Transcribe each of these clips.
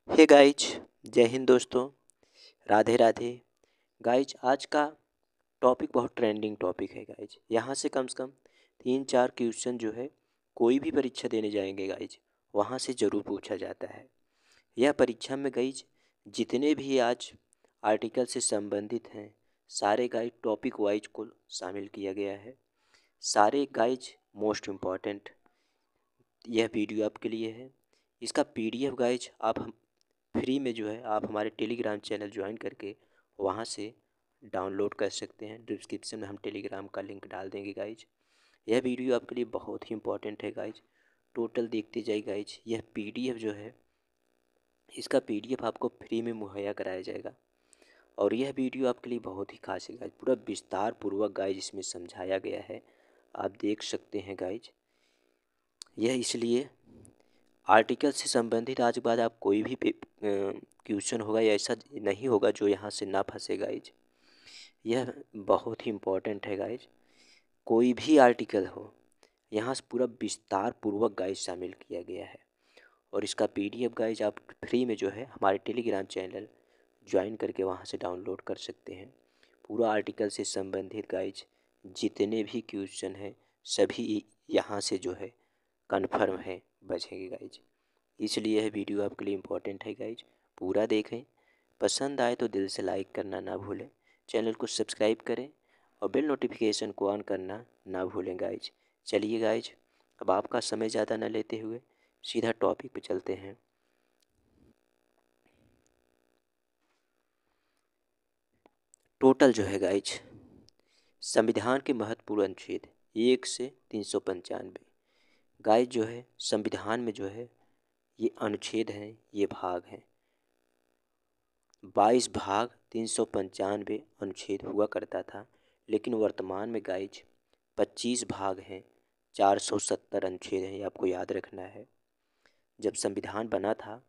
Hey guys, जय हिंद दोस्तों। Radhe Radhe. Guys, आज का टॉपिक बहुत ट्रेंडिंग टॉपिक है गाइज। यहाँ से कम 3-4 क्वेश्चन जो है कोई भी परीक्षा देने जाएंगे गाइज, वहाँ से ज़रूर पूछा जाता है। यह परीक्षा में गाइज जितने भी आज आर्टिकल से संबंधित हैं, सारे गाइज टॉपिक वाइज को शामिल किया गया है। सारे गाइज मोस्ट इम्पॉर्टेंट यह वीडियो आपके लिए है। इसका पीडीएफ गाइज आप हम फ्री में जो है आप हमारे टेलीग्राम चैनल ज्वाइन करके वहाँ से डाउनलोड कर सकते हैं। डिस्क्रिप्शन में हम टेलीग्राम का लिंक डाल देंगे गाइज। यह वीडियो आपके लिए बहुत ही इंपॉर्टेंट है गाइज। टोटल देखते जाइए गाइज, यह पीडीएफ जो है इसका पीडीएफ आपको फ्री में मुहैया कराया जाएगा। और यह वीडियो आपके लिए बहुत ही खास है गाइज। पूरा विस्तार पूर्वक गाइज इसमें समझाया गया है, आप देख सकते हैं गाइज। यह इसलिए आर्टिकल से संबंधित आज के बाद आप कोई भी क्वेश्चन होगा या ऐसा नहीं होगा जो यहाँ से ना फंसे गाइज। यह बहुत ही इम्पोर्टेंट है गाइज। कोई भी आर्टिकल हो, यहाँ से पूरा विस्तार पूर्वक गाइज शामिल किया गया है। और इसका पीडीएफ गाइज आप फ्री में जो है हमारे टेलीग्राम चैनल ज्वाइन करके वहाँ से डाउनलोड कर सकते हैं। पूरा आर्टिकल से संबंधित गाइज जितने भी क्वेश्चन हैं सभी यहाँ से जो है कन्फर्म है बचेंगे गाइज। इसलिए यह वीडियो आपके लिए इम्पोर्टेंट है गाइज। पूरा देखें, पसंद आए तो दिल से लाइक करना ना भूलें, चैनल को सब्सक्राइब करें और बेल नोटिफिकेशन को ऑन करना ना भूलें गाइज। चलिए गाइज, अब आपका समय ज़्यादा न लेते हुए सीधा टॉपिक पे चलते हैं। टोटल जो है गाइज संविधान के महत्वपूर्ण अनुच्छेद 1 से 395 गाइज जो है संविधान में जो है ये अनुच्छेद हैं, ये भाग हैं। 22 भाग 395 अनुच्छेद हुआ करता था, लेकिन वर्तमान में गाइज 25 भाग हैं, 470 अनुच्छेद हैं। ये आपको याद रखना है। जब संविधान बना था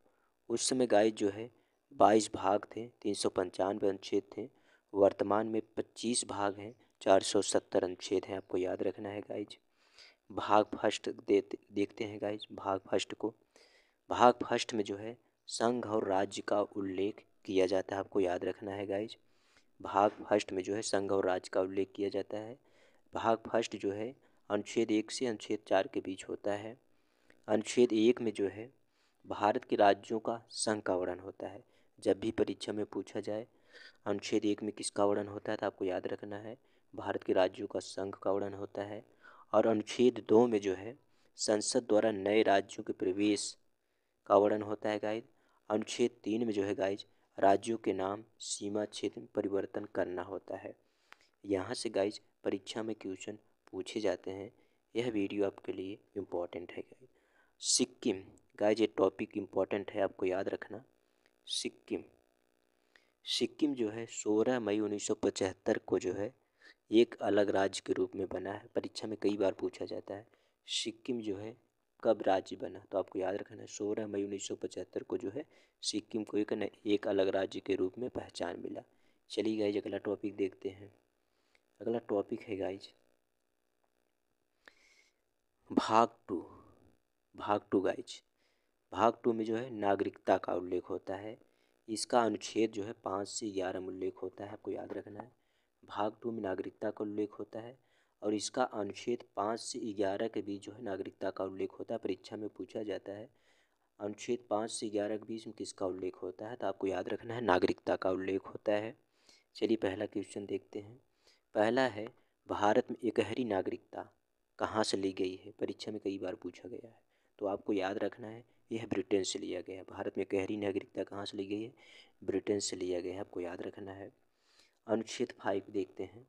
उस समय गाइज जो है 22 भाग थे, 395 अनुच्छेद थे। वर्तमान में 25 भाग हैं, 470 अनुच्छेद हैं। आपको याद रखना है गाइज। भाग फर्स्ट देखते हैं गाइज। भाग फर्स्ट को, भाग फर्स्ट में जो है संघ और राज्य का उल्लेख किया जाता है। आपको याद रखना है गाइज। भाग फर्स्ट में जो है संघ और राज्य का उल्लेख किया जाता है। भाग फर्स्ट जो है अनुच्छेद 1 से अनुच्छेद 4 के बीच होता है। अनुच्छेद 1 में जो है भारत के राज्यों का संघ का वर्णन होता है। जब भी परीक्षा में पूछा जाए अनुच्छेद 1 में किसका वर्णन होता है तो आपको याद रखना है भारत के राज्यों का संघ का वर्णन होता है। और अनुच्छेद 2 में जो है संसद द्वारा नए राज्यों के प्रवेश का वर्णन होता है गाइज। अनुच्छेद 3 में जो है गाइज राज्यों के नाम सीमा क्षेत्र में परिवर्तन करना होता है। यहाँ से गाइज परीक्षा में क्वेश्चन पूछे जाते हैं। यह वीडियो आपके लिए इम्पोर्टेंट है गाइज। सिक्किम गाइज, ये टॉपिक इम्पोर्टेंट है, आपको याद रखना। सिक्किम सिक्किम जो है 16 मई 1975 को जो है एक अलग राज्य के रूप में बना है। परीक्षा में कई बार पूछा जाता है सिक्किम जो है कब राज्य बना, तो आपको याद रखना है 16 मई 1975 को जो है सिक्किम को एक अलग राज्य के रूप में पहचान मिला। चलिए गाइज अगला टॉपिक देखते हैं। अगला टॉपिक है गाइज भाग टू। भाग टू गाइज, भाग टू में जो है नागरिकता का उल्लेख होता है। इसका अनुच्छेद जो है 5 से 11 में उल्लेख होता है। आपको याद रखना है भाग टू में नागरिकता का उल्लेख होता है और इसका अनुच्छेद 5 से 11 के बीच जो है नागरिकता का उल्लेख होता है। परीक्षा में पूछा जाता है अनुच्छेद 5 से 11 के बीच में किसका उल्लेख होता है, तो आपको याद रखना है नागरिकता का उल्लेख होता है। चलिए पहला क्वेश्चन देखते हैं। पहला है भारत में एकहरी नागरिकता कहाँ से ली गई है। परीक्षा में कई बार पूछा गया है, तो आपको याद रखना है यह ब्रिटेन से लिया गया है। भारत में एकहरी नागरिकता कहाँ से ली गई है, ब्रिटेन से लिया गया है। आपको याद रखना है। अनुच्छेद 5 देखते हैं।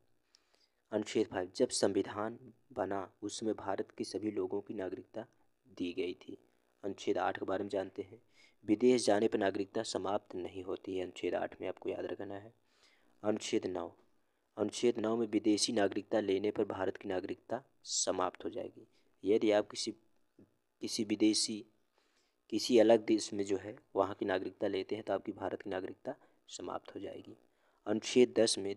अनुच्छेद 5, जब संविधान बना उस समय भारत के सभी लोगों की नागरिकता दी गई थी। अनुच्छेद 8 के बारे में जानते हैं। विदेश जाने पर नागरिकता समाप्त नहीं होती है। अनुच्छेद 8 में आपको याद रखना है। अनुच्छेद 9, अनुच्छेद 9 में विदेशी नागरिकता लेने पर भारत की नागरिकता समाप्त हो जाएगी। यदि आप किसी विदेशी किसी अलग देश में जो है वहाँ की नागरिकता लेते हैं तो आपकी भारत की नागरिकता समाप्त हो जाएगी। अनुच्छेद 10 में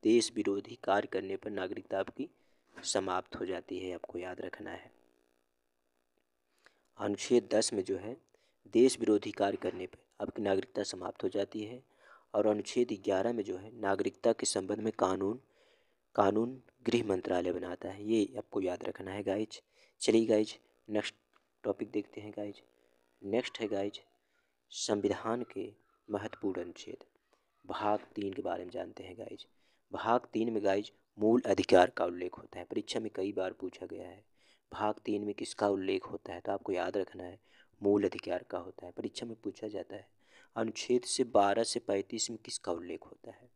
देश विरोधी कार्य करने पर नागरिकता आपकी समाप्त हो जाती है। आपको याद रखना है। अनुच्छेद 10 में जो है देश विरोधी कार्य करने पर आपकी नागरिकता समाप्त हो जाती है। और अनुच्छेद 11 में जो है नागरिकता के संबंध में कानून गृह मंत्रालय बनाता है। ये आपको याद रखना है गाइज। चलिए गाइज नेक्स्ट टॉपिक देखते हैं गाइज। नेक्स्ट है गाइज संविधान के महत्वपूर्ण अनुच्छेद। भाग 3 के बारे में जानते हैं गाइज। भाग 3 में गाइज मूल अधिकार का उल्लेख होता है। परीक्षा में कई बार पूछा गया है भाग 3 में किसका उल्लेख होता है, तो आपको याद रखना है मूल अधिकार का होता है। परीक्षा में पूछा जाता है अनुच्छेद से 12 से 35 में किसका उल्लेख होता है,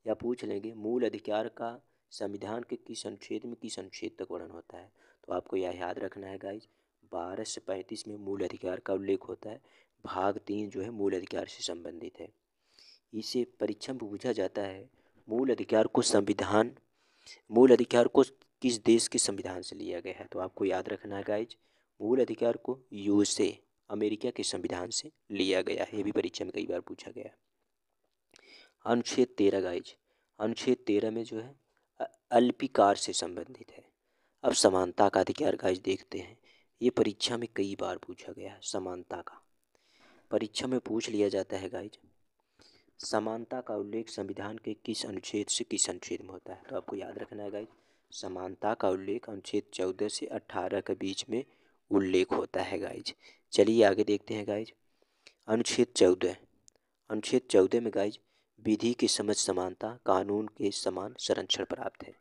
या पूछ लेंगे मूल अधिकार का संविधान के किस अनुच्छेद तक वर्णन होता है। तो आपको यह याद रखना है गाइज 12 से 35 में मूल अधिकार का उल्लेख होता है। भाग 3 जो है मूल अधिकार से संबंधित है। इसे परीक्षा में पूछा जाता है मूल अधिकार को किस देश के संविधान से लिया गया है। तो आपको याद रखना है गाइज मूल अधिकार को यूएसए अमेरिका के संविधान से लिया गया है। ये भी परीक्षा में कई बार पूछा गया है। अनुच्छेद 13 गाइज, अनुच्छेद 13 में जो है अल्पीकार से संबंधित है। अब समानता का अधिकार गाइज देखते हैं। ये परीक्षा में कई बार पूछा गया है। समानता का परीक्षा में पूछ लिया जाता है गाइज समानता का उल्लेख संविधान के किस अनुच्छेद से किस अनुच्छेद में होता है। तो आपको याद रखना है गाइज समानता का उल्लेख अनुच्छेद 14 से 18 के बीच में उल्लेख होता है गाइज। चलिए आगे देखते हैं गाइज। अनुच्छेद 14 में गाइज विधि की समझ समानता कानून के समान संरक्षण प्राप्त है।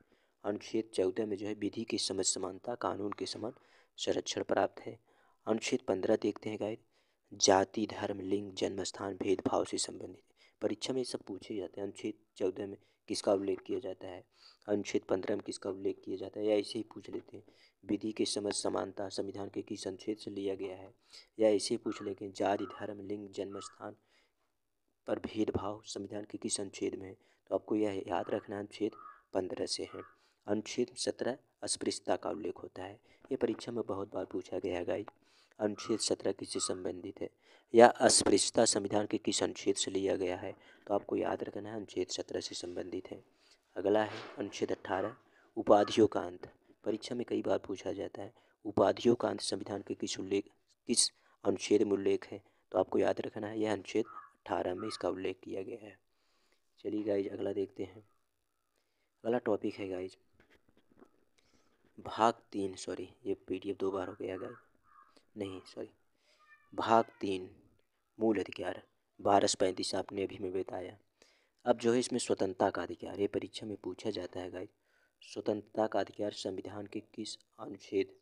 अनुच्छेद 14 में जो है विधि की समझ समानता कानून के समान संरक्षण प्राप्त है। अनुच्छेद 15 देखते हैं गाइज जाति धर्म लिंग जन्म स्थान भेदभाव से संबंधित। परीक्षा में ये सब पूछे जाते हैं। अनुच्छेद 14 में किसका उल्लेख किया जाता है, अनुच्छेद 15 में किसका उल्लेख किया जाता है, या ऐसे ही पूछ लेते हैं विधि की समझ समानता संविधान के किस अनुच्छेद से लिया गया है, या ऐसे ही पूछ लेंगे जाति धर्म लिंग जन्म स्थान पर भेदभाव संविधान के किस अनुच्छेद में है। तो आपको यह याद रखना अनुच्छेद 15 से है। अनुच्छेद 17 अस्पृश्यता का उल्लेख होता है। ये परीक्षा में बहुत बार पूछा गया है गाइस। अनुच्छेद 17 किससे संबंधित है, या अस्पृश्यता संविधान के किस अनुच्छेद से लिया गया है। तो आपको याद रखना है अनुच्छेद 17 से संबंधित है। अगला है अनुच्छेद 18 उपाधियों का अंत। परीक्षा में कई बार पूछा जाता है उपाधियों का अंत संविधान के किस अनुच्छेद में उल्लेख है। तो आपको याद रखना है यह अनुच्छेद 18 में इसका उल्लेख किया गया है। चलिए गाइज अगला देखते हैं। अगला टॉपिक है गाइज भाग 3 सॉरी ये पीडीएफ 2 बार हो गया गाइज, नहीं सॉरी भाग 3 मूल अधिकार 1235 आपने अभी में बताया। अब जो है इसमें स्वतंत्रता का अधिकार, ये परीक्षा में पूछा जाता है गाइज स्वतंत्रता का अधिकार संविधान के किस अनुच्छेद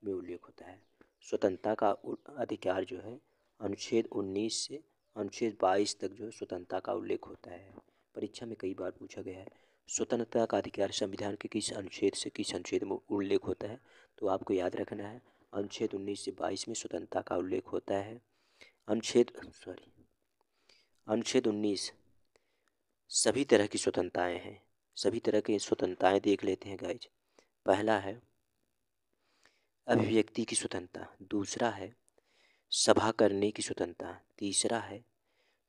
में उल्लेख होता है। स्वतंत्रता का अधिकार जो है अनुच्छेद 19 से अनुच्छेद 22 तक जो है स्वतंत्रता का उल्लेख होता है। परीक्षा में कई बार पूछा गया है स्वतंत्रता का अधिकार संविधान के किस अनुच्छेद से किस अनुच्छेद में उल्लेख होता है। तो आपको याद रखना है अनुच्छेद 19 से 22 में स्वतंत्रता का उल्लेख होता है। अनुच्छेद 19 सभी तरह की स्वतंत्रताएं हैं। सभी तरह की स्वतंत्रताएं देख लेते हैं गाइज। पहला है अभिव्यक्ति की स्वतंत्रता, दूसरा है सभा करने की स्वतंत्रता, तीसरा है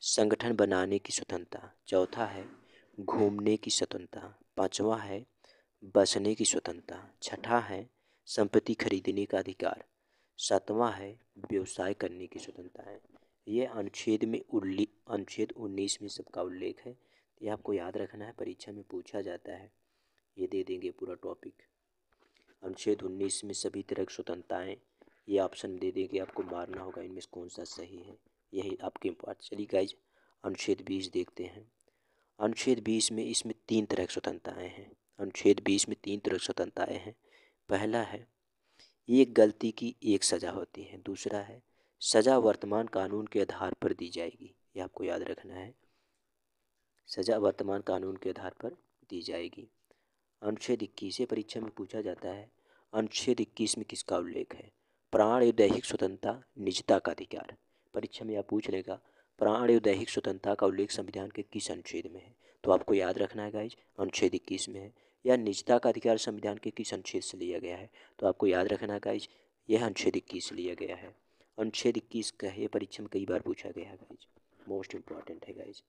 संगठन बनाने की स्वतंत्रता, चौथा है घूमने की स्वतंत्रता, पांचवा है बसने की स्वतंत्रता, छठा है संपत्ति खरीदने का अधिकार, सातवां है व्यवसाय करने की स्वतंत्रता है। ये अनुच्छेद 19 में सबका उल्लेख है। ये आपको याद रखना है, परीक्षा में पूछा जाता है। ये दे देंगे पूरा टॉपिक अनुच्छेद 19 में सभी तरह की स्वतंत्रताएं। ये ऑप्शन दे देंगे, आपको मारना होगा इनमें से कौन सा सही है, यही आपके पार्ट। चलिए गाइज अनुच्छेद 20 देखते हैं। अनुच्छेद 20 में इसमें 3 तरह की स्वतंत्रताएं हैं। अनुच्छेद 20 में 3 तरह की स्वतंत्रताएं हैं। पहला है एक गलती की एक सज़ा होती है, दूसरा है सज़ा वर्तमान कानून के आधार पर दी जाएगी। ये आपको याद रखना है, सज़ा वर्तमान कानून के आधार पर दी जाएगी। अनुच्छेद 21 परीक्षा में पूछा जाता है अनुच्छेद 21 में किसका उल्लेख है। प्राण एवं दैहिक स्वतंत्रता निजता का अधिकार। परीक्षा में आप पूछ लेगा प्राण एवं दैहिक स्वतंत्रता का उल्लेख संविधान के किस अनुच्छेद में है। तो आपको याद रखना है गाइज अनुच्छेद 21 में है। या निजता का अधिकार संविधान के किस अनुच्छेद से लिया गया है। तो आपको याद रखना है गाइज यह अनुच्छेद 21 से लिया गया है। अनुच्छेद 21 का है परीक्षा में कई बार पूछा गया है गाइज, मोस्ट इम्पॉर्टेंट है गाइज।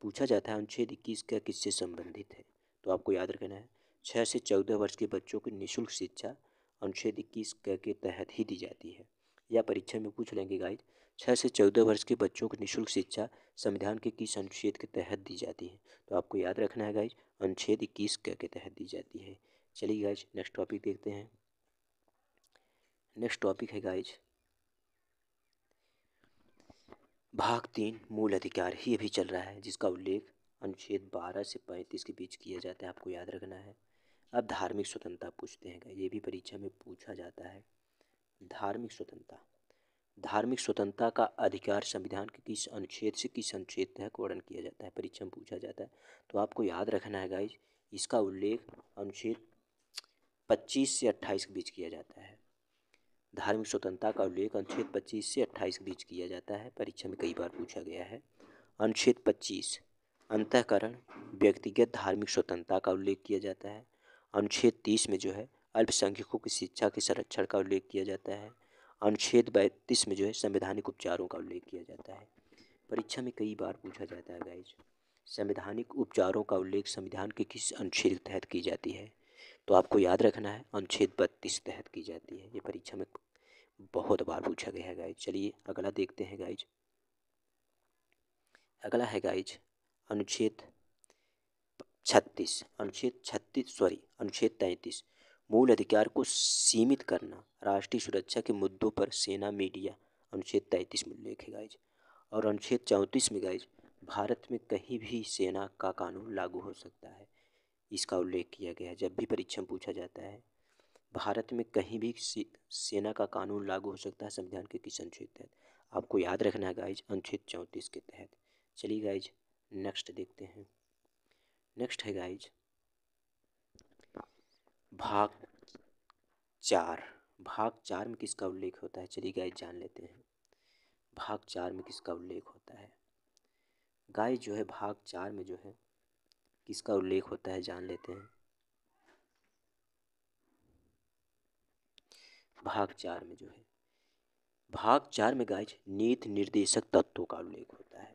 पूछा जाता है अनुच्छेद 21 का किससे संबंधित है। तो आपको याद रखना है 6 से 14 वर्ष के बच्चों की निःशुल्क शिक्षा अनुच्छेद 21 के तहत ही दी जाती है। या परीक्षा में पूछ लेंगे गाइज 6 से 14 वर्ष के बच्चों को निःशुल्क शिक्षा संविधान के किस अनुच्छेद के तहत दी जाती है? तो आपको याद रखना है गाइज, अनुच्छेद 21 के तहत दी जाती है। चलिए गाइज नेक्स्ट टॉपिक देखते हैं। नेक्स्ट टॉपिक है गाइज भाग 3 मूल अधिकार। ये भी चल रहा है, जिसका उल्लेख अनुच्छेद 12 से 35 के बीच किया जाता है, आपको याद रखना है। अब धार्मिक स्वतंत्रता पूछते हैं, ये भी परीक्षा में पूछा जाता है। धार्मिक स्वतंत्रता, धार्मिक स्वतंत्रता का अधिकार संविधान के किस अनुच्छेद से किस अनुच्छेद तक वर्णन किया जाता है, परीक्षा में पूछा जाता है। तो आपको याद रखना है गाइज, इसका उल्लेख अनुच्छेद 25 से 28 के बीच किया जाता है। धार्मिक स्वतंत्रता का उल्लेख अनुच्छेद 25 से 28 के बीच किया जाता है, परीक्षा में कई बार पूछा गया है। अनुच्छेद 25 अंतःकरण व्यक्तिगत धार्मिक स्वतंत्रता का उल्लेख किया जाता है। अनुच्छेद 30 में जो है अल्पसंख्यकों की शिक्षा के संरक्षण का उल्लेख किया जाता है। अनुच्छेद 32 में जो है संवैधानिक उपचारों का उल्लेख किया जाता है। परीक्षा में कई बार पूछा जाता है गाइज, संवैधानिक उपचारों का उल्लेख संविधान के किस अनुच्छेद के तहत की जाती है? तो आपको याद रखना है अनुच्छेद 32 तहत की जाती है। ये परीक्षा में बहुत बार पूछा गया है गाइज। चलिए अगला देखते हैं गाइज। अगला है गाइज अनुच्छेद 36, अनुच्छेद 33 मूल अधिकार को सीमित करना, राष्ट्रीय सुरक्षा के मुद्दों पर सेना मीडिया, अनुच्छेद 33 में उल्लेख है गाइज। और अनुच्छेद 34 में गाइज भारत में कहीं भी सेना का कानून लागू हो सकता है, इसका उल्लेख किया गया है। जब भी परीक्षा में पूछा जाता है भारत में कहीं भी सेना का कानून लागू हो सकता है संविधान के किस अनुच्छेद तहत, आपको याद रखना है गाइज अनुच्छेद 34 के तहत। चलिए गाइज नेक्स्ट देखते हैं। नेक्स्ट है गाइज भाग 4। भाग 4 में किसका उल्लेख होता है? चलिए गाइज जान लेते हैं भाग 4 में किसका उल्लेख होता है। गाइज जो है भाग 4 में जो है किसका उल्लेख होता है जान लेते हैं। भाग 4 में जो है, भाग 4 में गाइज नीति निर्देशक तत्वों का उल्लेख होता है।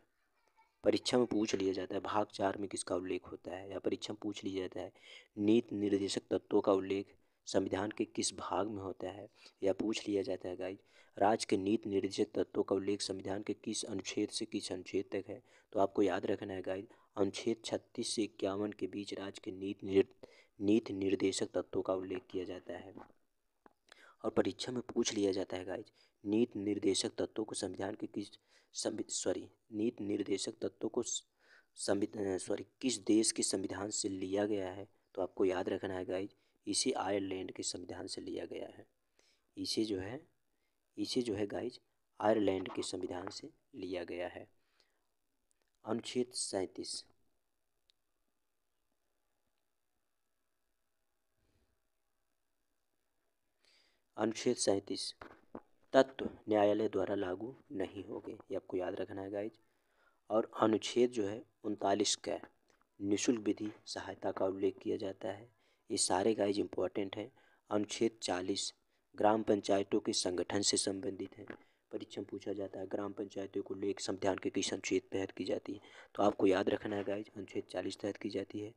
परीक्षा में पूछ लिया जाता है भाग 4 में किसका उल्लेख होता है, या परीक्षा में पूछ लिया जाता है नीति निर्देशक तत्वों का उल्लेख संविधान के किस भाग में होता है, या पूछ लिया जाता है गाइज राज्य के नीति निर्देशक तत्वों का उल्लेख संविधान के किस अनुच्छेद से किस अनुच्छेद तक है। तो आपको याद रखना है गाइज अनुच्छेद 36 से 51 के बीच राज्य के नीति निर्देशक तत्वों का उल्लेख किया जाता है। और परीक्षा में पूछ लिया जाता है गाइज नीति निर्देशक तत्वों को संविधान के किस नीति निर्देशक तत्वों को किस देश के संविधान से लिया गया है। तो आपको याद रखना है गाइज इसे आयरलैंड के संविधान से लिया गया है। इसे जो है गाइज आयरलैंड के संविधान से लिया गया है। अनुच्छेद 37 अनुच्छेद 37 तत्व न्यायालय द्वारा लागू नहीं होंगे, ये आपको याद रखना है गाइज। और अनुच्छेद जो है 39 का निःशुल्क विधि सहायता का उल्लेख किया जाता है। ये सारे गाइज इंपॉर्टेंट हैं। अनुच्छेद 40 ग्राम पंचायतों के संगठन से संबंधित है। परीक्षा में पूछा जाता है ग्राम पंचायतों को लेकर संविधान के किस अनुच्छेद तहत की जाती है। तो आपको याद रखना है गाइज अनुच्छेद 40 तहत की जाती है।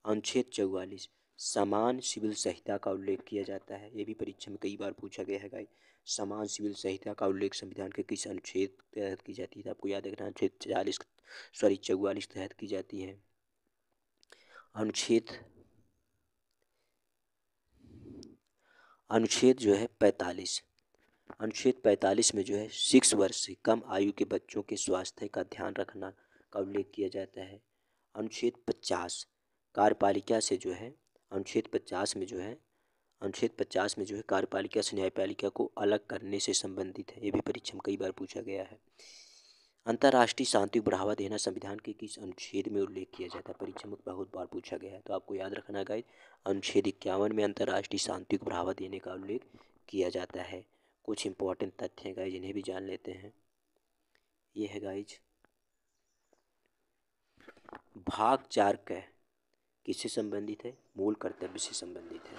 अनुच्छेद 44 समान सिविल संहिता का उल्लेख किया जाता है। ये भी परीक्षा में कई बार पूछा गया है गाइज समान सिविल संहिता का उल्लेख संविधान के किस अनुच्छेद तहत की जाती है। आपको याद रखना अनुच्छेद 44 तहत की जाती है। अनुच्छेद जो है 45 अनुच्छेद 45 में जो है 6 वर्ष से कम आयु के बच्चों के स्वास्थ्य का ध्यान रखना का उल्लेख किया जाता है। अनुच्छेद 50 कार्यपालिका से जो है अनुच्छेद 50 में जो है कार्यपालिका से न्यायपालिका को अलग करने से संबंधित है। ये भी परीक्षा में कई बार पूछा गया है। अंतर्राष्ट्रीय शांति को बढ़ावा देना संविधान के किस अनुच्छेद में उल्लेख किया जाता है? परीक्षा में बहुत बार पूछा गया है। तो आपको याद रखना है गाइज अनुच्छेद 51 में अंतर्राष्ट्रीय शांति को बढ़ावा देने का उल्लेख किया जाता है। कुछ इंपॉर्टेंट तथ्य हैं गाइज, इन्हें भी जान लेते हैं। ये है गाइज भाग 4 का किससे संबंधित है? मूल कर्तव्य से संबंधित है।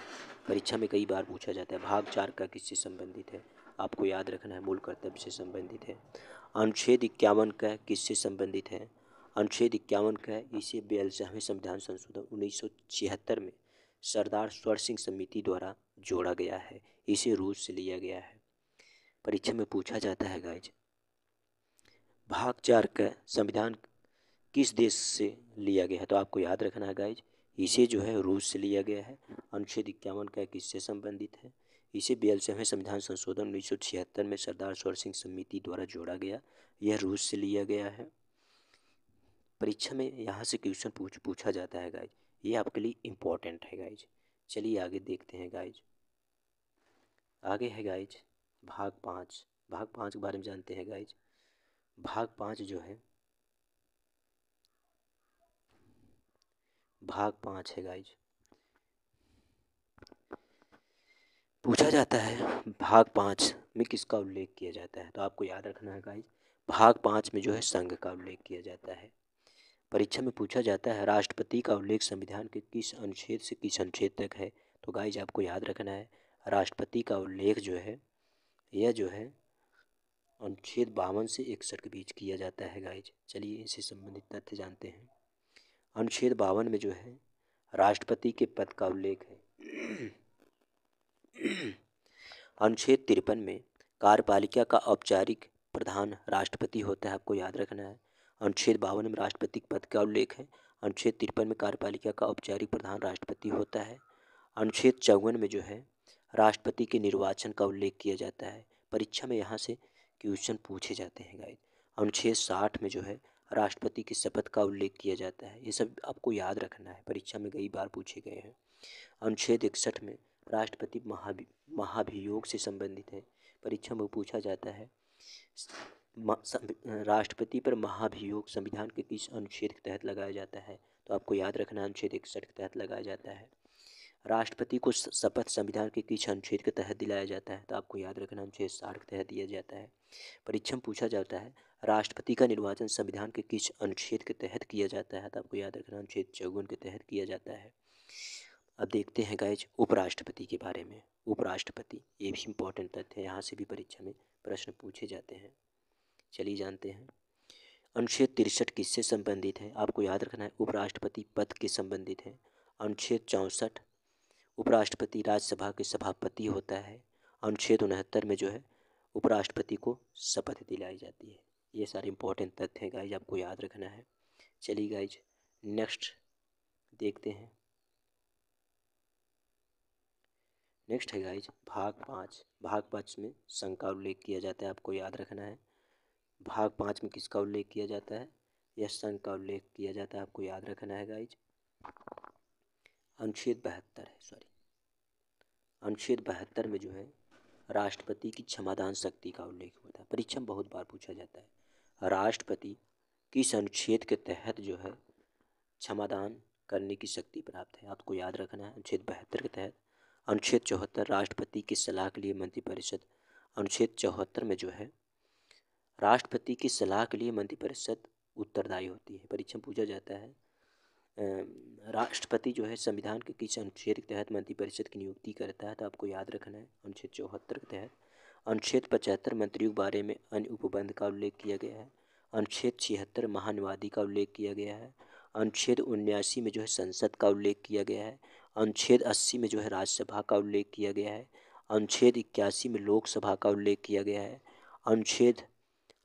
परीक्षा में कई बार पूछा जाता है भाग 4 का किससे संबंधित है। आपको याद रखना है मूल कर्तव्य से संबंधित है। अनुच्छेद 51 का किससे संबंधित है? अनुच्छेद 51 का इसे 42वें संविधान संशोधन 1976 में सरदार स्वर्ण सिंह समिति द्वारा जोड़ा गया है। इसे रूस से लिया गया है। परीक्षा में पूछा जाता है गाइज भाग 4 का संविधान किस देश से लिया गया है, तो आपको याद रखना है गाइज, इसे जो है रूस से लिया गया है। अनुच्छेद 51 का किससे संबंधित है, इसे 42वें संविधान संशोधन 1976 में सरदार सरोवर सिंह समिति द्वारा जोड़ा गया, यह रूस से लिया गया है। परीक्षा में यहाँ से क्वेश्चन पूछा जाता है गाइज, ये आपके लिए इम्पोर्टेंट है गाइज। चलिए आगे देखते हैं गाइज। आगे है गाइज भाग 5। भाग 5 के बारे में जानते हैं गाइज। भाग 5 जो है, भाग 5 है गाइज, पूछा जाता है भाग 5 में किसका उल्लेख किया जाता है, तो आपको याद रखना है गाइज, भाग 5 में जो है संघ का उल्लेख किया जाता है। परीक्षा में पूछा जाता है राष्ट्रपति का उल्लेख संविधान के किस अनुच्छेद से किस अनुच्छेद तक है, तो गाइज आपको याद रखना है राष्ट्रपति का उल्लेख जो है, यह जो है अनुच्छेद 52 से 61 के बीच किया जाता है गाइज। चलिए इससे संबंधित तथ्य जानते हैं। अनुच्छेद 52 में जो है राष्ट्रपति के पद का उल्लेख है। अनुच्छेद 53 में कार्यपालिका का औपचारिक प्रधान राष्ट्रपति होता है, आपको याद रखना है। अनुच्छेद 52 में राष्ट्रपति के पद का उल्लेख है। अनुच्छेद 53 में कार्यपालिका का औपचारिक प्रधान राष्ट्रपति होता है। अनुच्छेद 54 में जो है राष्ट्रपति के निर्वाचन का उल्लेख किया जाता है। परीक्षा में यहाँ से क्वेश्चन पूछे जाते हैं गाइस। अनुच्छेद 60 में जो है राष्ट्रपति की शपथ का उल्लेख किया जाता है। ये सब आपको याद रखना है, परीक्षा में कई बार पूछे गए हैं। अनुच्छेद 61 में राष्ट्रपति महाभियोग से संबंधित है, परीक्षा में पूछा जाता है। राष्ट्रपति पर महाभियोग संविधान के किस अनुच्छेद के तहत लगाया जाता है, तो आपको याद रखना है अनुच्छेद 61 के तहत लगाया जाता है। राष्ट्रपति को शपथ संविधान के किस अनुच्छेद के तहत दिलाया जाता है, तो आपको याद रखना अनुच्छेद 60 के तहत दिया जाता है। परीक्षा में पूछा जाता है राष्ट्रपति का निर्वाचन संविधान के किस अनुच्छेद के तहत किया जाता है, तो आपको याद रखना अनुच्छेद 54 के तहत किया जाता है। अब देखते हैं गाइज उपराष्ट्रपति के बारे में। उपराष्ट्रपति ये भी इम्पोर्टेंट तथ्य है, यहाँ से भी परीक्षा में प्रश्न पूछे जाते हैं। चलिए जानते हैं। अनुच्छेद 63 किससे संबंधित है, आपको याद रखना है उपराष्ट्रपति पद के संबंधित है। अनुच्छेद 64 उपराष्ट्रपति राज्यसभा के सभापति होता है। अनुच्छेद 69 में जो है उपराष्ट्रपति को शपथ दिलाई जाती है। ये सारे इंपॉर्टेंट तथ्य हैं गाइज, आपको याद रखना है। चलिए गाइज नेक्स्ट देखते हैं। नेक्स्ट है गाइज भाग 5। भाग 5 में संघ का उल्लेख किया जाता है, आपको याद रखना है। भाग 5 में किसका उल्लेख किया जाता है, यह संघ का उल्लेख किया जाता है, आपको याद रखना है गाइज। अनुच्छेद 72 है, सॉरी अनुच्छेद 72 में जो है राष्ट्रपति की क्षमादान शक्ति का उल्लेख होता है। परीक्षा में बहुत बार पूछा जाता है राष्ट्रपति किस अनुच्छेद के तहत जो है क्षमादान करने की शक्ति प्राप्त है, आपको याद रखना है अनुच्छेद 72 के तहत। अनुच्छेद 74 राष्ट्रपति की सलाह के लिए मंत्रिपरिषद। अनुच्छेद 74 में जो है राष्ट्रपति की सलाह के लिए मंत्रिपरिषद उत्तरदायी होती है। परीक्षा में पूछा जाता है राष्ट्रपति जो है संविधान के किस अनुच्छेद के तहत मंत्रिपरिषद की नियुक्ति करता है, तो आपको याद रखना है अनुच्छेद 74 के तहत। अनुच्छेद 75 मंत्रियों के बारे में अन्य उपबंध का उल्लेख किया गया है। अनुच्छेद 76 महानुवादी का उल्लेख किया गया है। अनुच्छेद 79 में जो है संसद का उल्लेख किया गया है। अनुच्छेद 80 में जो है राज्यसभा का उल्लेख किया गया है। अनुच्छेद 81 में लोकसभा का उल्लेख किया गया है। अनुच्छेद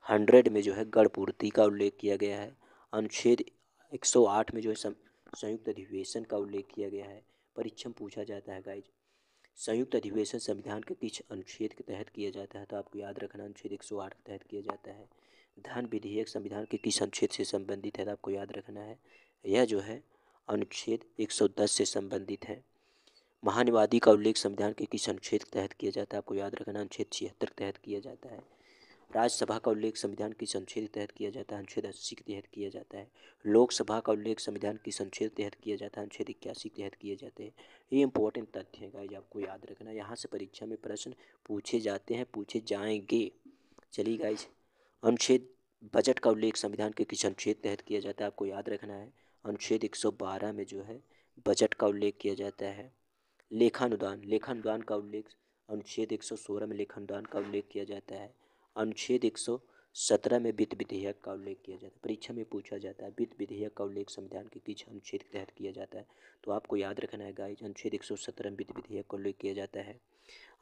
100 में जो है गणपूर्ति का उल्लेख किया गया है। अनुच्छेद 108 में जो है संयुक्त अधिवेशन का उल्लेख किया गया है। परीक्षा में पूछा जाता है गाइज संयुक्त अधिवेशन संविधान के किस अनुच्छेद के तहत किया जाता है, तो आपको याद रखना अनुच्छेद 108 के तहत किया जाता है। धन विधेयक संविधान के किस अनुच्छेद से संबंधित है, तो आपको याद रखना है यह जो है अनुच्छेद 110 से संबंधित है। महानुवादी का उल्लेख संविधान के किस अनुच्छेद के तहत किया जाता है, आपको याद रखना अनुच्छेद 76 के तहत किया जाता है। राज्यसभा का उल्लेख संविधान किस अनुच्छेद के तहत किया जाता है, अनुच्छेद 80 के तहत किया जाता है। लोकसभा का उल्लेख संविधान किस अनुच्छेद के तहत किया जाता है, अनुच्छेद 81 के तहत किए जाते हैं। ये इंपॉर्टेंट तथ्य है गाइज, आपको याद रखना। यहाँ से परीक्षा में प्रश्न पूछे जाते हैं, पूछे जाएंगे। चलिए गाइज अनुच्छेद बजट का उल्लेख संविधान के किस अनुच्छेद के तहत किया जाता है, आपको याद रखना है अनुच्छेद 112 में जो है बजट का उल्लेख किया जाता है। लेखानुदान का उल्लेख अनुच्छेद 116 में लेखानुदान का उल्लेख किया जाता है। अनुच्छेद 117 में वित्त विधेयक का उल्लेख किया जाता है। परीक्षा में पूछा जाता है वित्त विधेयक का उल्लेख संविधान के किस अनुच्छेद के तहत किया जाता है, तो आपको याद रखना है गाइज अनुच्छेद 117 में वित्त विधेयक का उल्लेख किया जाता है।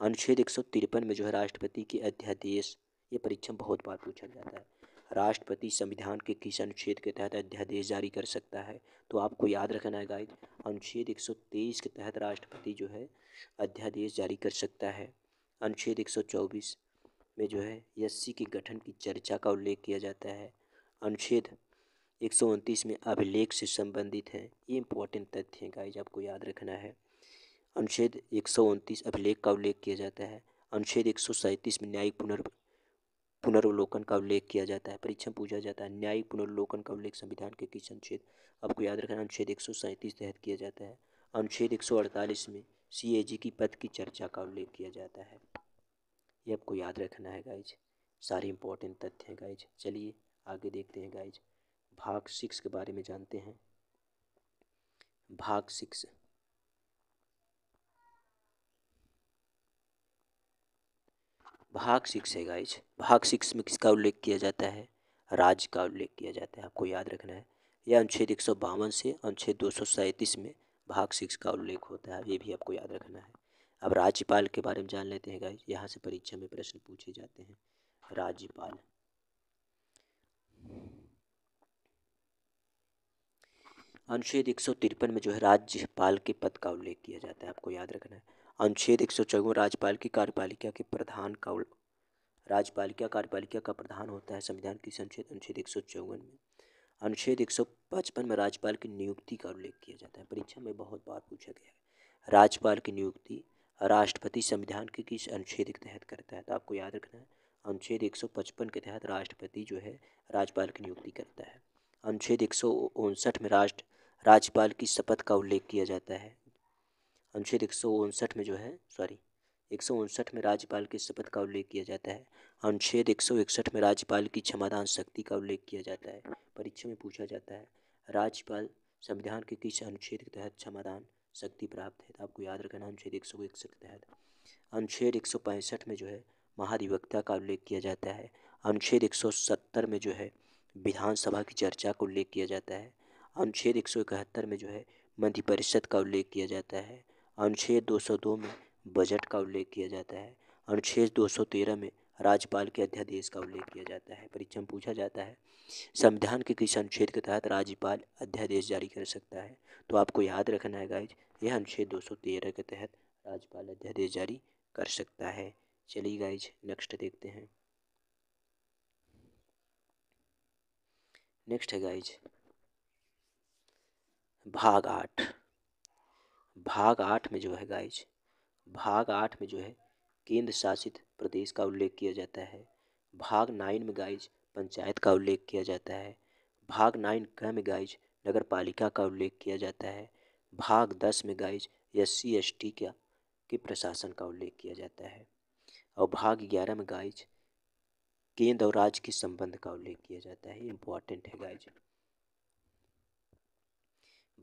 अनुच्छेद 153 में जो है राष्ट्रपति के अध्यादेश, ये परीक्षा में बहुत बार पूछा जाता है राष्ट्रपति संविधान के किस अनुच्छेद के तहत अध्यादेश जारी कर सकता है? तो आपको याद रखना है गाइज, अनुच्छेद 123 के तहत राष्ट्रपति जो है अध्यादेश जारी कर सकता है। अनुच्छेद 124 में जो है एससी के गठन की चर्चा का उल्लेख किया जाता है। अनुच्छेद 129 में अभिलेख से संबंधित है। ये इंपॉर्टेंट तथ्य है गाइज, आपको याद रखना है। अनुच्छेद 129 अभिलेख का उल्लेख किया जाता है। अनुच्छेद 137 में न्यायिक पुनर्वलोकन का उल्लेख किया जाता है। परीक्षा में पूछा जाता है न्यायिक पुनर्वलोकन का उल्लेख संविधान के किस अनुच्छेद? आपको याद रखना अनुच्छेद 137 तहत किया जाता है। अनुच्छेद 148 में सीएजी की पद की चर्चा का उल्लेख किया जाता है। ये आपको याद रखना है गाइज, सारे इंपॉर्टेंट तथ्य हैं गाइज। चलिए आगे देखते हैं गाइज, भाग 6 के बारे में जानते हैं। भाग 6 है गाइज। भाग 6 में किसका उल्लेख किया जाता है? राज्य का उल्लेख किया जाता है, आपको याद रखना है। यह अनुच्छेद 152 से अनुच्छेद 237 में भाग 6 का उल्लेख होता है, ये भी आपको याद रखना है। अब राज्यपाल के बारे में जान लेते हैं गाइज, यहाँ से परीक्षा में प्रश्न पूछे जाते हैं। राज्यपाल, अनुच्छेद 153 में जो है राज्यपाल के पद का उल्लेख किया जाता है, आपको याद रखना है। अनुच्छेद 154 राज्यपाल की कार्यपालिका के प्रधान का कार्यपालिका का प्रधान होता है संविधान की अनुच्छेद 154 में। अनुच्छेद 155 में राज्यपाल की नियुक्ति का उल्लेख किया जाता है, परीक्षा में बहुत बार पूछा गया है। राज्यपाल की नियुक्ति राष्ट्रपति संविधान के किस अनुच्छेद के तहत करता है? तो आपको याद रखना है अनुच्छेद 155 के तहत राष्ट्रपति जो है राज्यपाल की नियुक्ति करता है। अनुच्छेद 159 में राज्यपाल की शपथ का उल्लेख किया जाता है। अनुच्छेद 159 में जो है 159 में राज्यपाल की शपथ का उल्लेख किया जाता है। अनुच्छेद 161 में राज्यपाल की क्षमादान शक्ति का उल्लेख किया जाता है, परीक्षा में पूछा जाता है राज्यपाल संविधान के किस अनुच्छेद के तहत क्षमादान शक्ति प्राप्त है? तो आपको याद रखना अनुच्छेद 161 के तहत। अनुच्छेद 165 में जो है महाधिवक्ता का उल्लेख किया जाता है। अनुच्छेद 170 में जो है विधानसभा की चर्चा का उल्लेख किया जाता है। अनुच्छेद 171 में जो है मंत्रिपरिषद का उल्लेख किया जाता है। अनुच्छेद 202 में बजट का उल्लेख किया जाता है। अनुच्छेद 213 में राज्यपाल के अध्यादेश का उल्लेख किया जाता है, परीक्षा में पूछा जाता है संविधान के किस अनुच्छेद के तहत राज्यपाल अध्यादेश जारी कर सकता है? तो आपको याद रखना है गाइज, यह अनुच्छेद 213 के तहत राज्यपाल अध्यादेश जारी कर सकता है। चलिए गाइज नेक्स्ट देखते हैं। नेक्स्ट है गाइज भाग 8। भाग 8 में जो है गाइज, भाग 8 में जो है केंद्र शासित प्रदेश का उल्लेख किया जाता है। भाग 9 में गाइज पंचायत का उल्लेख किया जाता है। भाग 9 क में गाइज नगर पालिका का उल्लेख किया जाता है। भाग 10 में गाइज SC/ST के प्रशासन का उल्लेख किया जाता है। और भाग 11 में गाइज केंद्र और राज्य के संबंध का उल्लेख किया जाता है, इम्पोर्टेंट है गाइज।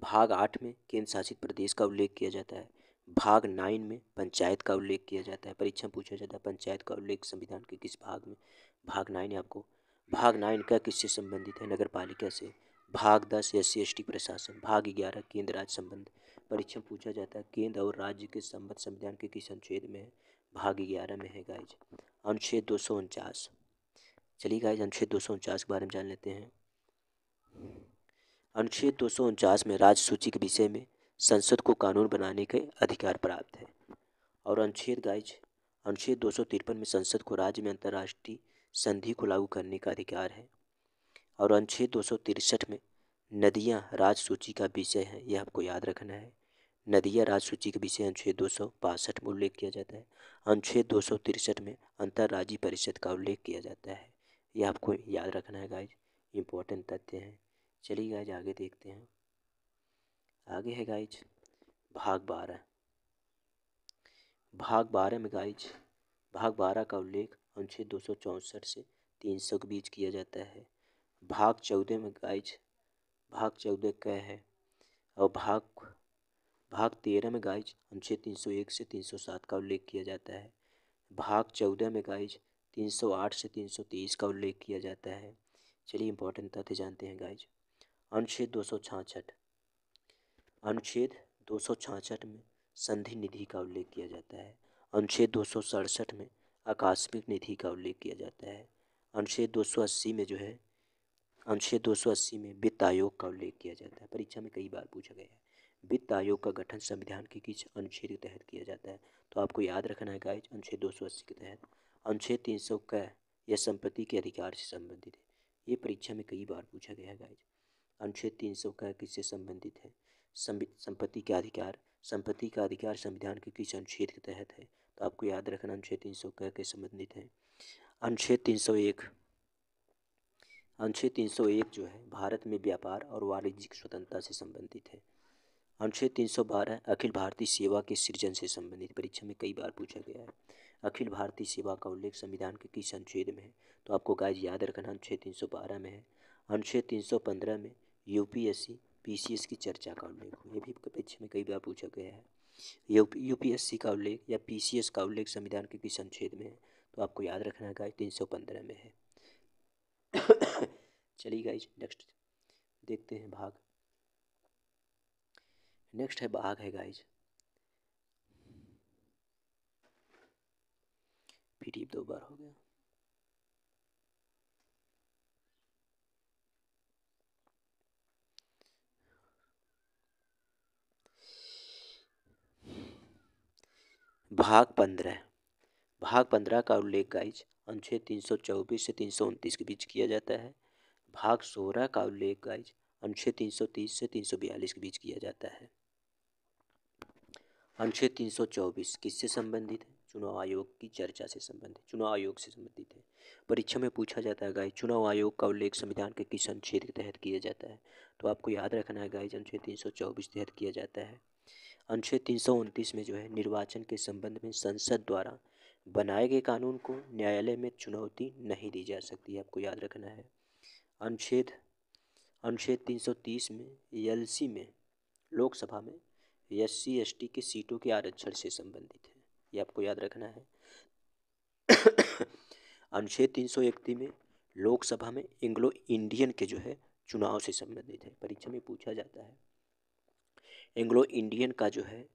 भाग 8 में केंद्र शासित प्रदेश का उल्लेख किया जाता है। भाग 9 में पंचायत का उल्लेख किया जाता है, परीक्षा में पूछा जाता है पंचायत का उल्लेख संविधान के किस भाग में? भाग 9 है आपको। भाग 9 का किससे संबंधित है? नगर पालिका से। भाग 10 SC/ST प्रशासन। भाग 11 केंद्र राज्य संबंध, परीक्षा में पूछा जाता है केंद्र और राज्य के संबंध संविधान के किस अनुच्छेद में है? भाग 11 में है गाइज, अनुच्छेद 249। चलिए गाइज अनुच्छेद 249 के बारे में जान लेते हैं। अनुच्छेद 249 में राज्य सूची के विषय में संसद को कानून बनाने के अधिकार प्राप्त है। और अनुच्छेद 253 में संसद को राज्य में अंतर्राष्ट्रीय संधि को लागू करने का अधिकार है। और अनुच्छेद 263 में नदियां राज्य सूची का विषय है, यह आपको याद रखना है। नदियां राज्य सूची के विषय अनुच्छेद 262 में उल्लेख किया जाता है। अनुच्छेद 263 में अंतर्राज्यीय परिषद का उल्लेख किया जाता है, यह आपको याद रखना है गाइज, इंपॉर्टेंट तथ्य हैं। चलिए गाइज आगे देखते हैं। आगे है गाइज भाग 12। भाग 12 में गाइज भाग 12 का उल्लेख अनुच्छेद 264 से 300 के बीच किया जाता है। भाग 14 में गाइज भाग 14 क है। और भाग 13 में गाइज अनुच्छेद 301 से 307 का उल्लेख किया जाता है। भाग 14 में गाइज 308 से 330 का उल्लेख किया जाता है। चलिए इंपॉर्टेंट तथ्य जानते हैं गाइज। अनुच्छेद 266 में संधि निधि का उल्लेख किया जाता है। अनुच्छेद 267 में आकस्मिक निधि का उल्लेख किया जाता है। अनुच्छेद 280 में जो है, अनुच्छेद 280 में वित्त आयोग का उल्लेख किया जाता है। परीक्षा में कई बार पूछा गया है। वित्त आयोग का गठन संविधान के किस अनुच्छेद के तहत किया जाता है? तो आपको याद रखना है गाइज, अनुच्छेद 280 के तहत। अनुच्छेद 300 का यह संपत्ति के अधिकार से संबंधित है। ये परीक्षा में कई बार पूछा गया है गाइज। अनुच्छेद 300 का किससे संबंधित है? संपत्ति का अधिकार। संपत्ति का अधिकार संविधान के किस अनुच्छेद के तहत है? तो आपको याद रखना अनुच्छेद 300 का संबंधित है। अनुच्छेद 301, अनुच्छेद 301 जो है भारत में व्यापार और वाणिज्यिक स्वतंत्रता से संबंधित है। अनुच्छेद 312 अखिल भारतीय सेवा के सृजन से संबंधित, परीक्षा में कई बार पूछा गया है। अखिल भारतीय सेवा का उल्लेख संविधान के किस अनुच्छेद में है? तो आपको गाइज याद रखना अनुच्छेद 312 में है। अनुच्छेद 315 में यूपीएससी पीसीएस की चर्चा का उल्लेख, ये भी परीक्षा में कई बार पूछा गया है। यूपीएससी का उल्लेख या पीसीएस का उल्लेख संविधान के किस अनुच्छेद में है? तो आपको याद रखना है गाइज 315 में है। चलिए गाइज नेक्स्ट देखते हैं भाग। नेक्स्ट है भाग है गाइज, पीडीएफ 2 बार हो गया। भाग 15, भाग 15 का उल्लेख गाइज अनुच्छेद 324 से 329 के बीच किया जाता है। भाग 16 का उल्लेख गाइज अनुच्छेद 330 से 342 के बीच किया जाता है। अनुच्छेद 324 किससे संबंधित है? चुनाव आयोग की चर्चा से संबंधित, चुनाव आयोग से संबंधित है। परीक्षा में पूछा जाता है गाइज चुनाव आयोग का उल्लेख संविधान के किस अनुच्छेद के तहत किया जाता है? तो आपको याद रखना है गाइज अनुच्छेद 324 तहत किया जाता है। अनुच्छेद 329 में जो है निर्वाचन के संबंध में संसद द्वारा बनाए गए कानून को न्यायालय में चुनौती नहीं दी जा सकती, आपको याद रखना है। अनुच्छेद अनुच्छेद 330 में एलसी में लोकसभा में SC ST के सीटों के आरक्षण से संबंधित है, ये आपको याद रखना है। अनुच्छेद 331 में लोकसभा में एंग्लो इंडियन के जो है चुनाव से संबंधित है, परीक्षा में पूछा जाता है। एंग्लो इंडियन का जो है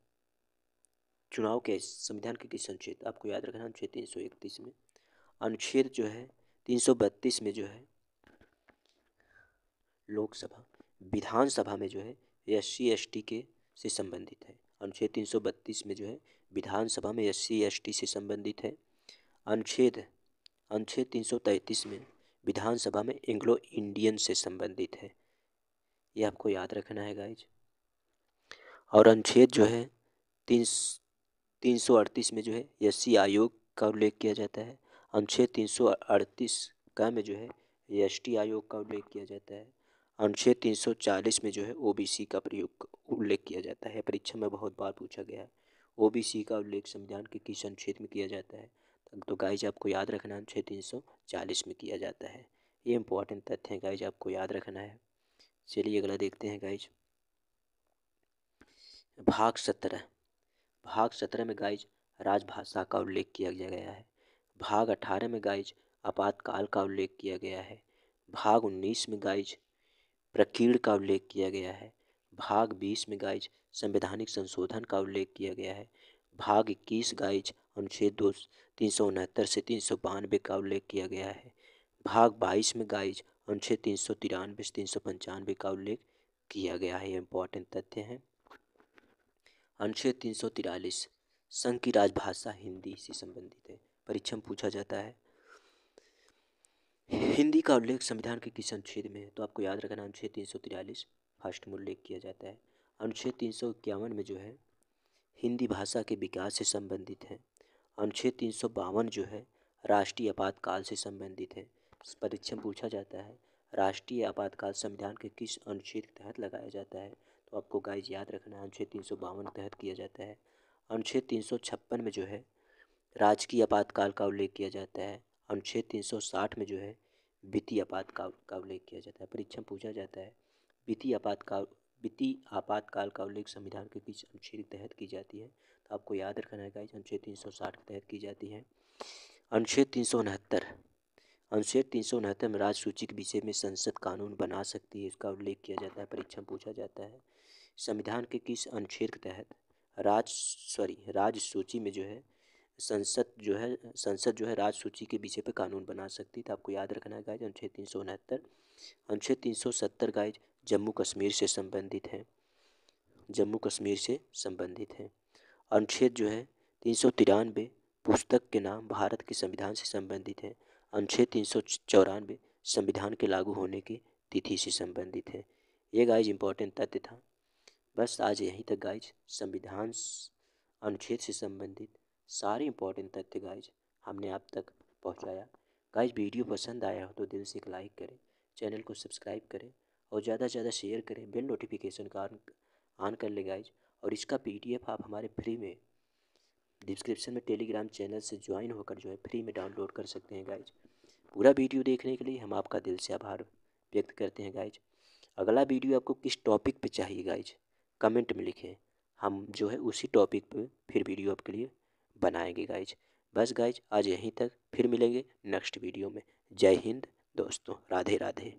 चुनाव के संविधान के किस अनुच्छेद? आपको याद रखना अनुच्छेद 331 में। अनुच्छेद जो है 332 में जो है लोकसभा विधानसभा में जो है SC ST के से संबंधित है। अनुच्छेद 332 में जो है विधानसभा में SC ST से संबंधित है। अनुच्छेद 333 में विधानसभा में एंग्लो इंडियन से संबंधित है, ये आपको याद रखना है गाइज। और अनुच्छेद जो है 338 में जो है SC आयोग का उल्लेख किया जाता है। अनुच्छेद 338 का में जो है ST आयोग का उल्लेख किया जाता है। अनुच्छेद 340 में जो है OBC का प्रयोग उल्लेख किया जाता है, परीक्षा में बहुत बार पूछा गया है। OBC का उल्लेख संविधान के किस अनुच्छेद में किया जाता है? तो गाइज आपको याद रखना अनुच्छेद 340 में किया जाता है। ये इंपॉर्टेंट तथ्य है गाइज, आपको याद रखना है। चलिए अगला देखते हैं गाइज, भाग 17। भाग 17 में गाइज राजभाषा का उल्लेख किया गया है। भाग 18 में गाइज आपातकाल का उल्लेख किया गया है। भाग 19 में गाइज प्रकीर्ण का उल्लेख किया गया है। भाग 20 में गाइज संवैधानिक संशोधन का उल्लेख किया गया है। भाग 21 गाइज अनुच्छेद 369 से 392 का उल्लेख किया गया है। भाग 22 में गाइज अनुच्छेद 393 से 395 का उल्लेख किया गया है, ये इंपॉर्टेंट तथ्य हैं। अनुच्छेद 343 संघ की राजभाषा हिंदी से संबंधित है, परीक्षा में पूछा जाता है। हिंदी का उल्लेख संविधान के किस अनुच्छेद में है? तो आपको याद रखना अनुच्छेद 343 फर्स्ट में उल्लेख किया जाता है। अनुच्छेद 351 में जो है हिंदी भाषा के विकास से संबंधित है। अनुच्छेद 352 जो है राष्ट्रीय आपातकाल से संबंधित है, परीक्षा में पूछा जाता है राष्ट्रीय आपातकाल संविधान के किस अनुच्छेद के तहत लगाया जाता है? तो आपको गाइज याद रखना है अनुच्छेद 352 के तहत किया जाता है। अनुच्छेद 356 में जो है राजकीय आपातकाल का उल्लेख किया जाता है। अनुच्छेद 360 में जो है वित्तीय आपातकाल का उल्लेख किया जाता है, परीक्षा में पूछा जाता है वित्तीय आपातकाल का उल्लेख संविधान के किस अनुच्छेद के तहत की जाती है? तो आपको याद रखना है गाइस अनुच्छेद 360 के तहत की जाती है। अनुच्छेद 369 में राज्य सूची के विषय में संसद कानून बना सकती है, इसका उल्लेख किया जाता है, परीक्षा में पूछा जाता है संविधान के किस अनुच्छेद के तहत राज्य सूची में जो है संसद जो है राज्य सूची के विषय पे कानून बना सकती है। तो आपको याद रखना है गाइज अनुच्छेद 369। अनुच्छेद 370 गाइज जम्मू कश्मीर से संबंधित है, जम्मू कश्मीर से संबंधित है। अनुच्छेद जो है 393 पुस्तक के नाम भारत के संविधान से संबंधित है। अनुच्छेद 394 संविधान के लागू होने की तिथि से संबंधित है। ये गाइज इंपॉर्टेंट तथ्य था। बस आज यहीं तक गाइज संविधान अनुच्छेद से संबंधित सारे इंपॉर्टेंट तथ्य गाइज हमने आप तक पहुंचाया। गाइज वीडियो पसंद आया हो तो दिल से एक लाइक करें, चैनल को सब्सक्राइब करें और ज़्यादा से ज़्यादा शेयर करें, बेल नोटिफिकेशन का ऑन कर ले गाइज। और इसका PDF आप हमारे फ्री में डिस्क्रिप्शन में टेलीग्राम चैनल से ज्वाइन होकर जो है फ्री में डाउनलोड कर सकते हैं गाइज। पूरा वीडियो देखने के लिए हम आपका दिल से आभार व्यक्त करते हैं गाइज। अगला वीडियो आपको किस टॉपिक पे चाहिए गाइज कमेंट में लिखें, हम जो है उसी टॉपिक पे फिर वीडियो आपके लिए बनाएंगे गाइज। बस गाइज आज यहीं तक, फिर मिलेंगे नेक्स्ट वीडियो में। जय हिंद दोस्तों, राधे राधे।